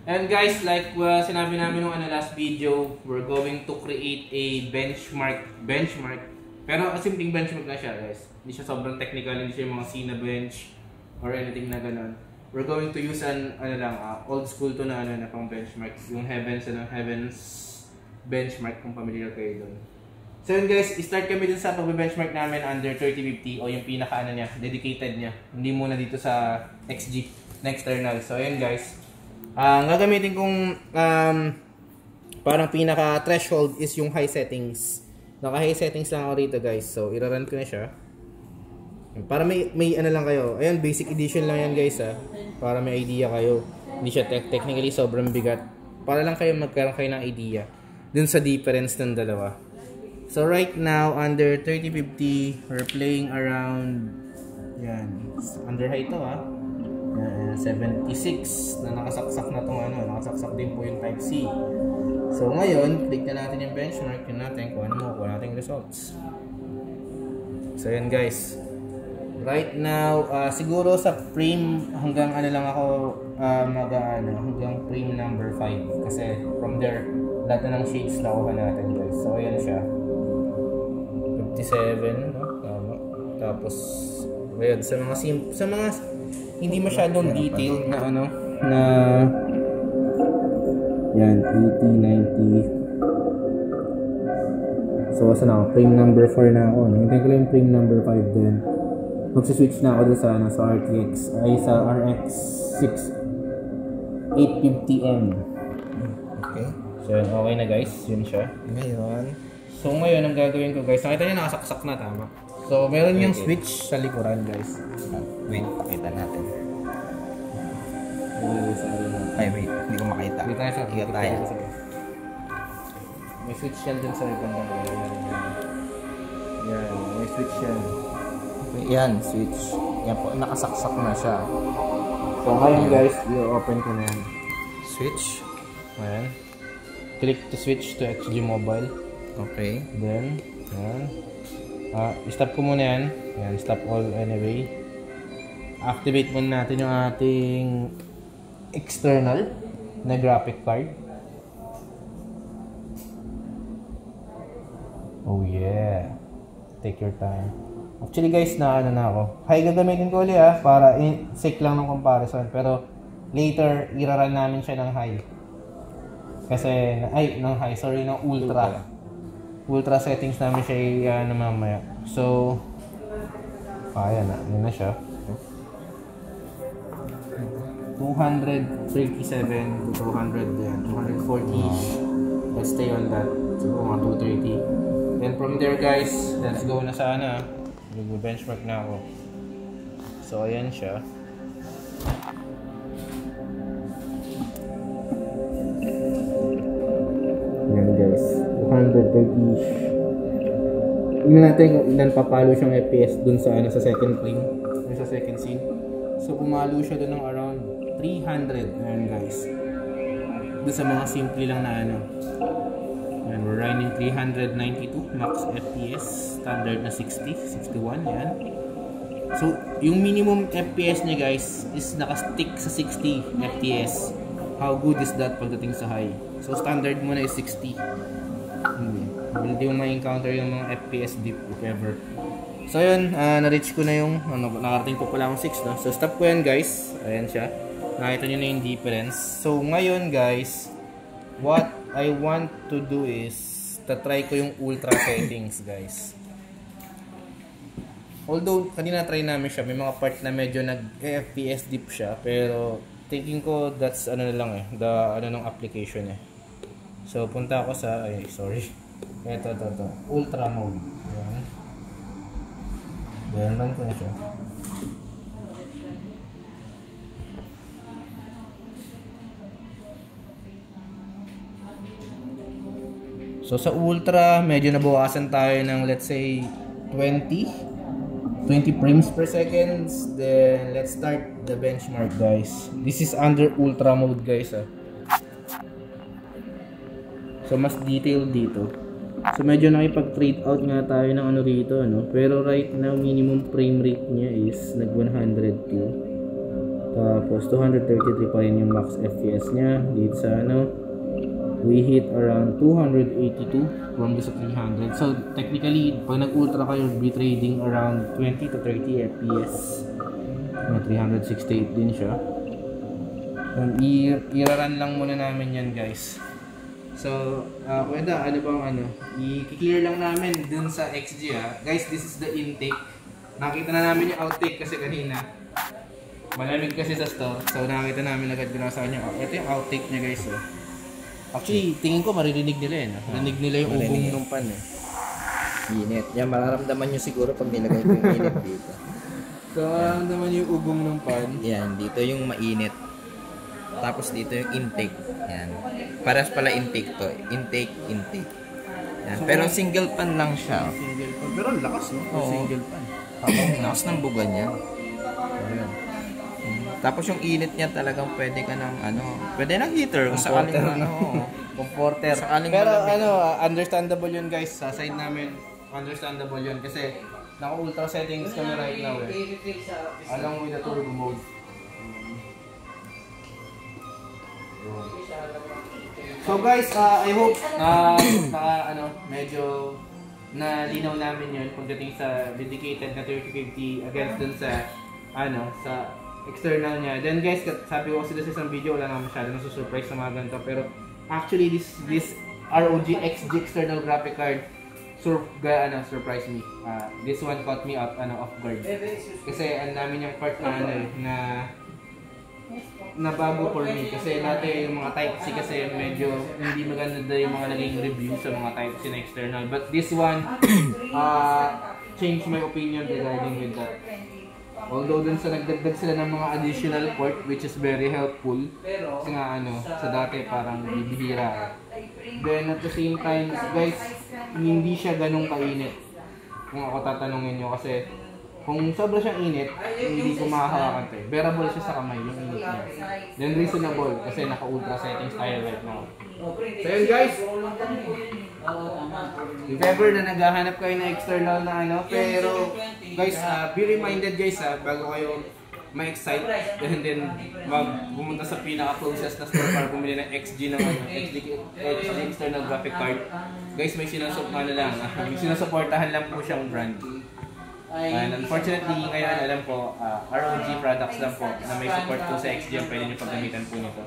And guys, like sinabi namin nung last video, we're going to create a benchmark. Pero simpleng benchmark na siya, guys. Hindi siya sobrang technical, hindi siya yung mga Cena bench or anything na ganun. We're going to use an old school to na na pang benchmark, yung Heavens benchmark kung familiar kayo doon. So yun guys, start kami dun sa pag-benchmark namin under 3050 o yung pinaka niya, dedicated niya. Hindi muna dito sa XG na external. So yun guys. Ang gagamitin kong parang pinaka threshold is yung high settings. Naka high settings lang ako rito guys. So i-run ko na siya. Para may lang kayo. Ayan, basic edition lang yan guys para may idea kayo. Hindi siya technically sobrang bigat. Para lang kayo magkaroon kayo ng idea dun sa difference ng dalawa. So right now under 3050 we're playing around yan, under high to 76 na nakasaksak na tong nakasaksak din po yung type C. So ngayon, click na natin yung benchmark, yun natin kung ano makukuha natin results. So yan guys. Right now, siguro sa frame hanggang lang ako hanggang frame number 5 kasi from there lahat na ng shades nakuha natin guys. So ayan siya. 57, no? Tama. Tapos ayun, sa mga hindi masyadong detailed na na yan, 80, 90. So asa na ako? Frame number 4 na ako, no? Hintay ko lang yung frame number 5 din. Magsiswitch na ako dun sa RTX sa RX 6850M. Okay. So yun, okay na guys, yun siya. So ngayon ang gagawin ko guys, nakita niyo nakasaksak na, tama. So meron yung switch sa likuran guys. Wait, pakita natin. Ay wait, hindi ko makita. Dito tayo sa Dito tayo. May switch yan dun sa ibang yan, may switch yan. Yan, switch. Yan po, nakasaksak na siya. So ngayon guys, i-open ko na yan. Switch. Ayan. Click to switch to XG Mobile. Okay. Then, yan. Stop ko muna yan. Yan, stop all anyway. Activate muna natin yung ating external na graphic card. Oh yeah. Take your time. Actually guys, na ako. High gagamitin ko ulit para sake lang ng comparison. Pero later, iraran namin siya ng high. Kasi, ng high. Sorry, ng ultra. Ultra settings namin siya mamaya. So, ayan na. Yun na siya. 237 to 200 yan. 240. Let's stay on that. So, mga 230. Then from there guys, let's go na sa Mag-benchmark na ako. So, ayan siya. Ayan guys. 230. Tingnan natin kung ilan papalo siyang FPS dun sa second frame. Sa second scene. So, pumalo siya dun ng around 300. Ayan guys. Dun sa mga simple lang na Ayan, we're running 392 max FPS, standard na 60, 61, yan. So, yung minimum FPS niya guys is naka-stick sa 60 FPS. How good is that pagdating sa high? So, standard muna is 60. Hindi mo ma-encounter yung mga FPS dip if ever. So, yun, na-reach ko na yung, nakarating ko pala akong 6, no? So, stop ko yan guys. Ayan siya. Nakita nyo na yung difference. So, ngayon guys, what I want to do is try ko yung ultra settings guys. Although kanina try namin siya, may mga part na medyo nag-FPS dip siya, pero thinking ko that's na lang ng application So punta ako sa ito ultra mode. Yan lang ko na siya. So sa ultra, medyo nabawasan tayo ng let's say 20 frames per second. Then let's start the benchmark guys. This is under ultra mode guys. So mas detailed dito. So medyo nakipag-trade out nga tayo ng rito Pero right now minimum frame rate niya is nag 102. Tapos 233 pa rin yung max FPS niya. Dito sa ano, we hit around 282 from the 300. So technically, pag nag-ultra kayo, be trading around 20 to 30 FPS. 368 din siya. I-run lang muna namin yan, guys. So, pwede, ano bang ano, i-clear lang namin dun sa XG ha. Guys, this is the intake. Nakita na namin yung outtake kasi kanina. Malamig kasi sa store. So, nakita namin agad binasa niya. Ito yung outtake niya, guys. Oh. Actually, tingin ko maririnig nila eh. Marinig nila yung ugong ng pan eh. Init. Yan, mararamdaman nyo siguro pag nilagay ko yung init dito. So, mararamdaman yung ugong ng pan. Yan, dito yung mainit. Tapos dito yung intake. Yan. Paras pala intake to. Intake. Yan. Pero single pan lang siya. Single pan. Pero ang lakas, no? Oo. Single pan. Lakas ng buga niya. Ayan. Tapos yung init niya talagang pwede ka ng ano, pwede ng heater kung sakaling ano, comforter. Sakaling pero malamig. ano, understandable yun guys. Sa side namin, understandable yun kasi naka-ultra settings kami right now eh. Along with the turbo mode. So guys, I hope medyo nalinaw namin yun pagdating sa dedicated na 3050 against dun sa sa external niya. Then guys, sabi ko kasi sa isang video, wala naman masyado nasusurprise sa mga ganito. Pero actually, this ROG XG external graphic card surprised me. This one caught me off guard. Kasi ang dami niyang part na bago for me. Kasi natin yung mga Type-C kasi medyo hindi maganda yung mga naging review sa mga Type-C na external. But this one changed my opinion regarding with that. Although dun sa nagdagdag sila ng mga additional port which is very helpful. Kasi nga sa dati parang bibihira. Then at the same time, guys, hindi siya ganun kainit. Kung ako tatanungin nyo kasi kung sobra siyang init, hindi ko makakawakan to. Bearable siya sa kamay, yung init niya. Then reasonable kasi naka-ultra settings tayo right now. So yun guys, if ever na naghahanap kayo na external na pero guys, be reminded guys bago kayo ma-excite and then pumunta sa pinaka-closest na store para bumili ng XG ng XG external graphic card. Guys, may sinusuportahan lang po siyang brand. And unfortunately, ngayon alam ko, ROG products lang po na may support po sa XG ang pwede nyo paggamitan po nito.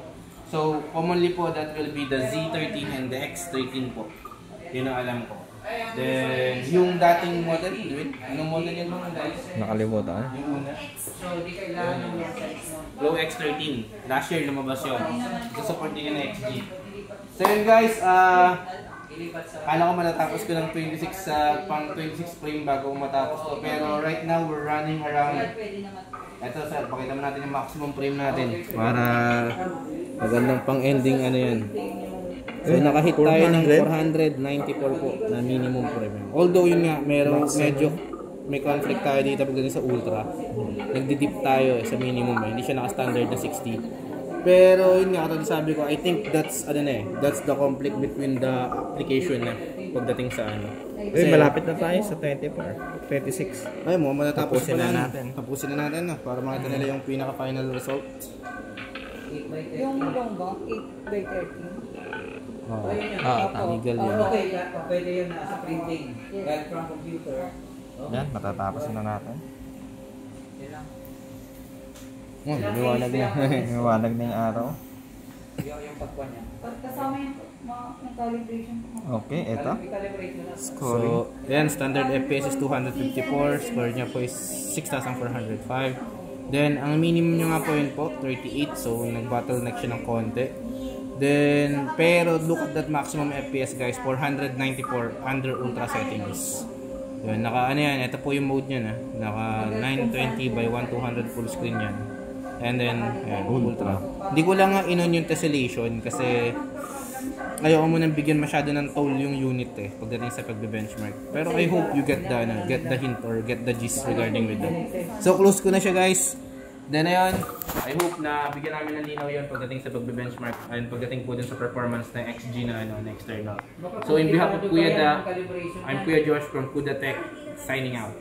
So, commonly po, that will be the Z13 and the X13 po. Yun ang alam ko. Then, yung dating model, anong model yan mga guys? Nakalimutan. Yung una. Glow X13. Last year lumabas yun. Support din yun na XG. So yun guys, kala ko matatapos ko ng 26 pang 26 frame bago matapos to. Pero right now, we're running around. Ito sir, pakita mo natin yung maximum frame natin. Para magandang pang ending yan. So nakahit tayo ng 494 po na minimum frame. Although yun nga, medyo may conflict tayo dito pagdating sa ultra. Nagdi-dip tayo sa minimum hindi siya naka-standard na 60. Pero yun nga, katulad sabi ko, I think that's that's the conflict between the application na pagdating sa Kasi malapit na tayo sa 24, 26. Ay mo, matatapos Tapusin na natin. Tapusin na natin para makita nila yung pinaka-final result. Yung bongbong, 8x13. Tanigal yun. Okay, pwede yun sa printing. Like from computer. Yan, matatapos na natin. Yan lang. Lumiwanag na. Lumiwanag na yung araw. Yung pagkuha niya. Kasama yung calibration. Okay, eto. I-calibrate mo na. Scoring. So, yan, standard FPS is 254. Score niya po is 6,405. Then, ang minimum niya nga po yun po, 38. So, nag-bottleneck siya ng konti. Then, pero look at that maximum FPS guys, 494 under ultra settings. Yun, ito po yung mode niya naka 920 by 1200 full screen yan. And then, ultra. Hindi ko lang inon yung tessellation kasi ayoko mo nang bigyan masyado ng toll yung unit pagdating sa pagbe-benchmark. Pero I hope you get the hint or get the gist regarding with that. So, close ko na siya guys. Then ayun, I hope na bigyan namin ng linaw yun pagdating sa pagbe-benchmark and pagdating po din sa performance ng XG na external. So in behalf of Kuya Da, I'm Kuya Josh from Kuda Tech, signing out.